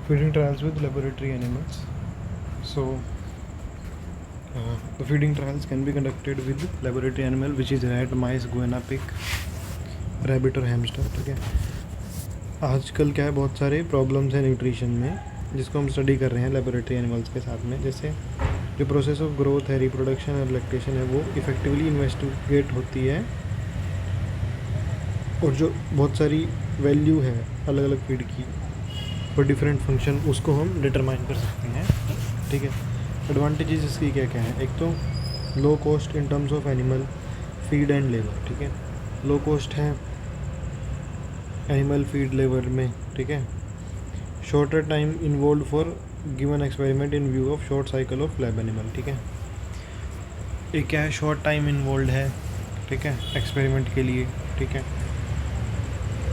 feeding trials with laboratory animals. So the feeding trials can be conducted with laboratory animal which is rat, mice, guinea pig, rabbit और hamster. ठीक है, आजकल क्या है, बहुत सारे प्रॉब्लम्स हैं न्यूट्रिशन में जिसको हम स्टडी कर रहे हैं लेबोरेटरी एनिमल्स के साथ में. जैसे जो प्रोसेस ऑफ ग्रोथ है, रिप्रोडक्शन और लैक्टेशन है, वो इफ़ेक्टिवली इन्वेस्टिगेट होती है. और जो बहुत सारी वैल्यू है अलग अलग फीड की फॉर डिफरेंट फंक्शन, उसको हम डिटरमाइन कर सकते हैं. ठीक है, एडवांटेजेस इसकी क्या क्या है. एक तो low cost in terms of animal feed and labour. ठीक है, लो कॉस्ट है एनिमल फीड लेबर में. ठीक है, shorter time involve for given experiment in view of short cycle of lab animal. ठीक है, एक क्या है, शॉर्ट टाइम इन्वॉल्व है. ठीक है, एक्सपेरिमेंट के लिए. ठीक है,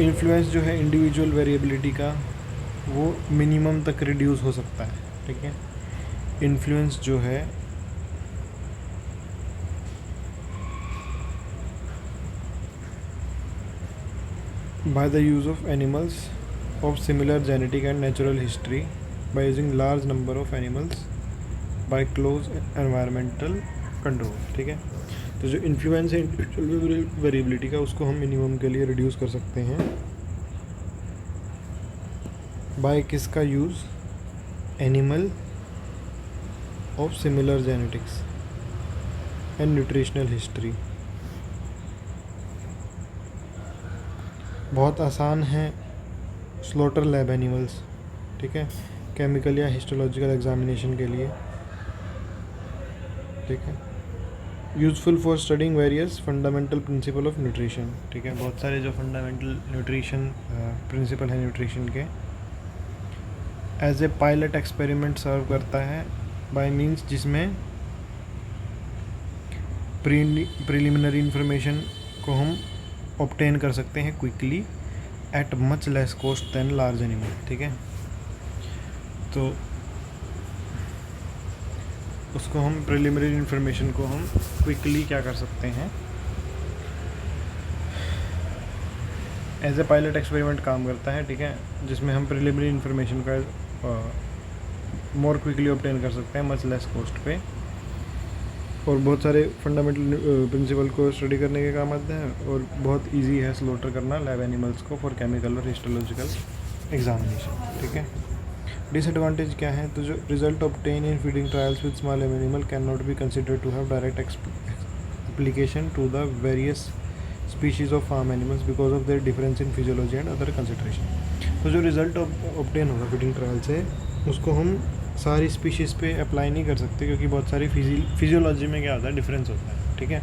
इन्फ्लुएंस जो है इंडिविजुअल वेरिएबिलिटी का वो मिनिमम तक रिड्यूस हो सकता है. ठीक है, इन्फ्लुएंस जो है by the use of animals of similar genetic and natural history by using large number of animals by close environmental control. ठीक है, तो जो इन्फ्लुएंस है इंडिविजुअल वेरिएबिलिटी का, उसको हम मिनिमम के लिए रिड्यूस कर सकते हैं बाय किसका use, animal of similar genetics and nutritional history. बहुत आसान है स्लॉटर लैब एनिमल्स. ठीक है, केमिकल या हिस्टोलॉजिकल एग्जामिनेशन के लिए. ठीक है, useful for studying various fundamental principle of nutrition. ठीक है, बहुत सारे जो फंडामेंटल न्यूट्रिशन प्रिंसिपल हैं न्यूट्रिशन के, as a pilot experiment serve करता है बाय मींस जिसमें प्रिलिमिनरी इंफॉर्मेशन को हम ऑब्टेन कर सकते हैं quickly at much less cost than large animal. ठीक है, तो उसको हम प्रिलिमिनरी इंफॉर्मेशन को हम क्विकली क्या कर सकते हैं, एज ए पायलट एक्सपेरिमेंट काम करता है. ठीक है, जिसमें हम प्रिलिमिनरी इंफॉर्मेशन का मोर क्विकली ऑब्टेन कर सकते हैं मच लेस कॉस्ट पे, और बहुत सारे फंडामेंटल प्रिंसिपल को स्टडी करने के काम आते हैं. और बहुत इजी है स्लॉटर करना लैब एनिमल्स को फॉर केमिकल और हिस्टोलॉजिकल एग्जामिनेशन. ठीक है, डिसएडवांटेज क्या है, तो जो result obtain in feeding trials with small animal can not be considered to have direct application to the various species of farm animals because of their difference in physiology and other consideration. तो जो result obtain होगा feeding trial से, उसको हम सारी species पे apply नहीं कर सकते क्योंकि बहुत सारी फिजियोलॉजी में क्या होता है, डिफरेंस होता है. ठीक है,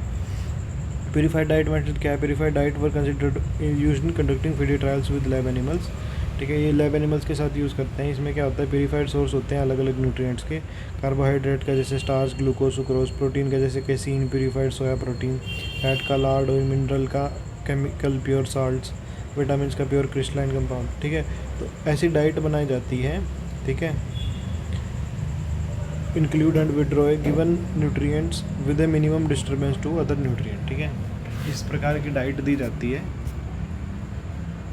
प्यूरिफाइड डाइट मेथड क्या है, purified diet were considered used in conducting feeding trials with lab animals. ठीक है, ये लैब एनिमल्स के साथ यूज़ करते हैं. इसमें क्या होता है, प्यूरिफाइड सोर्स होते हैं अलग अलग न्यूट्रिएंट्स के, कार्बोहाइड्रेट का जैसे स्टार्च, ग्लूकोज, सुक्रोज, प्रोटीन का जैसे casein, purified soya protein, fat का लार्ड, और मिनरल का केमिकल प्योर साल्ट्स, विटामिन का प्योर क्रिस्टलाइन कंपाउंड. ठीक है, तो ऐसी डाइट बनाई जाती है. ठीक है, include and withdraw given nutrients with a minimum disturbance to other nutrient. ठीक है, इस प्रकार की डाइट दी जाती है.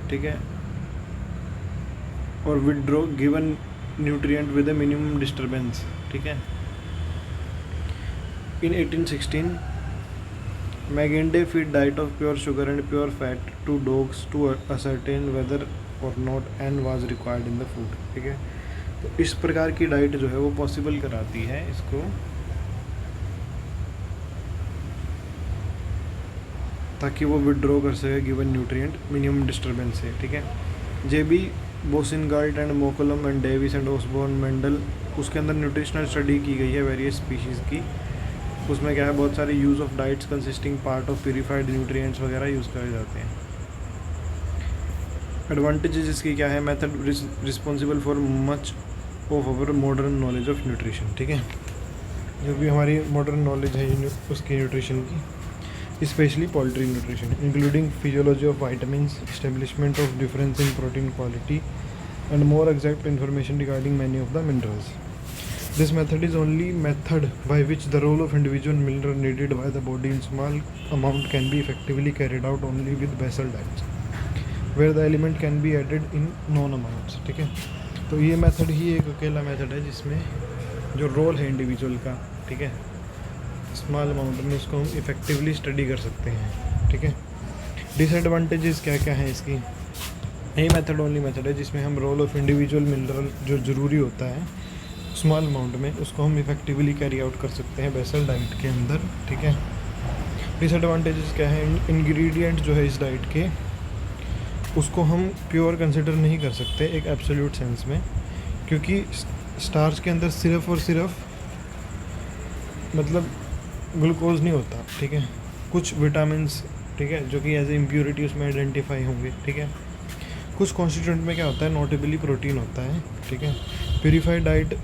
ठीक है, और withdraw given nutrient with a minimum disturbance. ठीक है, in 1816 Magendie feed diet of pure sugar and pure fat to dogs to ascertain whether or not and was required in the food. ठीक है, तो इस प्रकार की डाइट जो है वो पॉसिबल कराती है इसको, ताकि वो विड्रॉ कर सके गिवन न्यूट्रिएंट मिनिमम डिस्टर्बेंस से. ठीक है, J B Boussingault and McCollum and Davis and Osborne Mendel, उसके अंदर न्यूट्रिशनल स्टडी की गई है वेरियस स्पीशीज़ की. उसमें क्या है, बहुत सारे use of diets consisting part of purified nutrients वगैरह यूज़ करे जाते हैं. एडवांटेजेस इसकी क्या है, method responsible for much of our modern knowledge of nutrition. ठीक है, जो भी हमारी मॉडर्न नॉलेज है उसकी न्यूट्रिशन की, specially poultry nutrition, including physiology of vitamins, establishment of difference in protein quality and more exact information regarding many of the minerals. This method is only method by which the role of individual mineral needed by the body in small amount can be effectively carried out only with basal diets, where the element can be added in known amounts. ठीक है, तो ये method ही एक अकेला method है जिसमें जो role है इंडिविजुअल का, ठीक है, स्मॉल अमाउंट में उसको हम इफ़ेक्टिवली स्टडी कर सकते हैं, ठीक है। डिसएडवांटेजेस क्या क्या हैं इसकी? यही मेथड ओनली मेथड है जिसमें हम रोल ऑफ इंडिविजुअल मिनरल जो ज़रूरी होता है स्मॉल अमाउंट में, उसको हम इफ़ेक्टिवली कैरी आउट कर सकते हैं बेसल डाइट के अंदर, ठीक है। डिसएडवांटेजेस क्या है? इंग्रेडिएंट जो है इस डाइट के, उसको हम प्योर कंसिडर नहीं कर सकते एक एब्सोल्यूट सेंस में, क्योंकि स्टार्च के अंदर सिर्फ और सिर्फ मतलब ग्लूकोज नहीं होता, ठीक है, कुछ विटामिन्स, ठीक है, जो कि एज ए इम्प्योरिटी उसमें आइडेंटिफाई होंगे, ठीक है। कुछ कॉन्स्टिट्यूएंट में क्या होता है, नोटेबली प्रोटीन होता है, ठीक है। Purified diet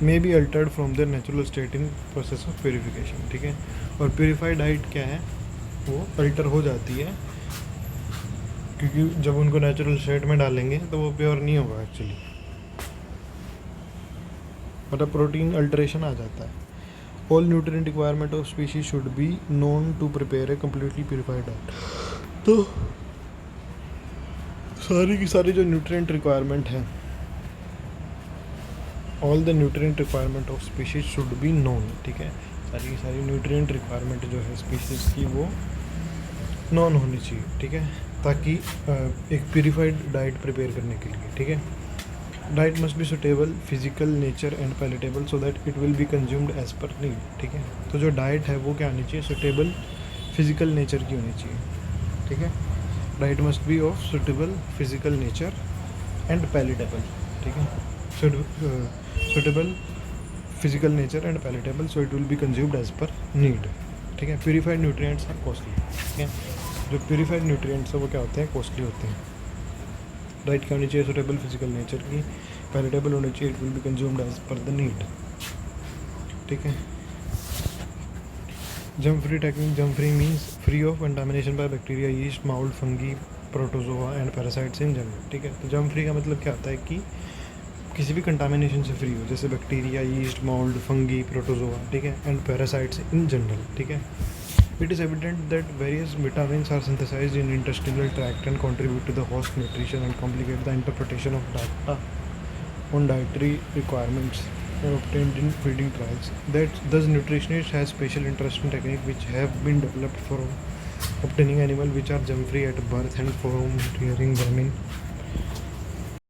may be altered from there natural state in process of purification, ठीक है। और प्योरीफाइड डाइट क्या है, वो अल्टर हो जाती है, क्योंकि जब उनको नेचुरल स्टेट में डालेंगे तो वो प्योर नहीं होगा एक्चुअली, मतलब प्रोटीन अल्टरेशन आ जाता है। All nutrient requirement of species should be known to prepare a completely purified diet. तो सारी की सारी जो न्यूट्रिएंट रिक्वायरमेंट है, all the nutrient requirement of species should be known, ठीक है, सारी की सारी न्यूट्रिएंट रिक्वायरमेंट जो है स्पीशीज़ की वो नॉन होनी चाहिए, ठीक है, ताकि एक प्योरीफाइड डाइट प्रिपेयर करने के लिए, ठीक है। Diet must be suitable physical nature and palatable so that it will be consumed as per need, ठीक है। तो जो डाइट है वो क्या होनी चाहिए, सुटेबल फिजिकल नेचर की होनी चाहिए, ठीक है। Diet must be of suitable physical nature and palatable, ठीक है, suitable physical nature and palatable so it will be consumed as per need, ठीक है। प्योरीफाइड न्यूट्रिएंट्स आर कॉस्टली, ठीक है, जो प्योरीफाइड न्यूट्रिएंट्स है वो क्या होते हैं, कॉस्टली होते हैं। डाइट क्या होनी चाहिए, सुटेबल फिजिकल नेचर की, पैलेटेबल होनी चाहिए, it will be consumed as per the need, ठीक है। Germ free technique, germ free means free of contamination by bacteria, yeast, mould, fungi, protozoa and parasites in general, ठीक है। तो germ free का मतलब क्या होता है कि किसी भी कंटामिनेशन से फ्री हो, जैसे bacteria, yeast, mould, fungi, protozoa, ठीक है, एंड पैरासाइट्स इन जनरल, ठीक है। It is evident that various vitamins are synthesized in intestinal tract and contribute to the host nutrition and complicate the interpretation of data on dietary requirements obtained in feeding trials. That thus nutritionists have special interest in techniques which have been developed for obtaining animals which are germ-free at birth and from rearing them in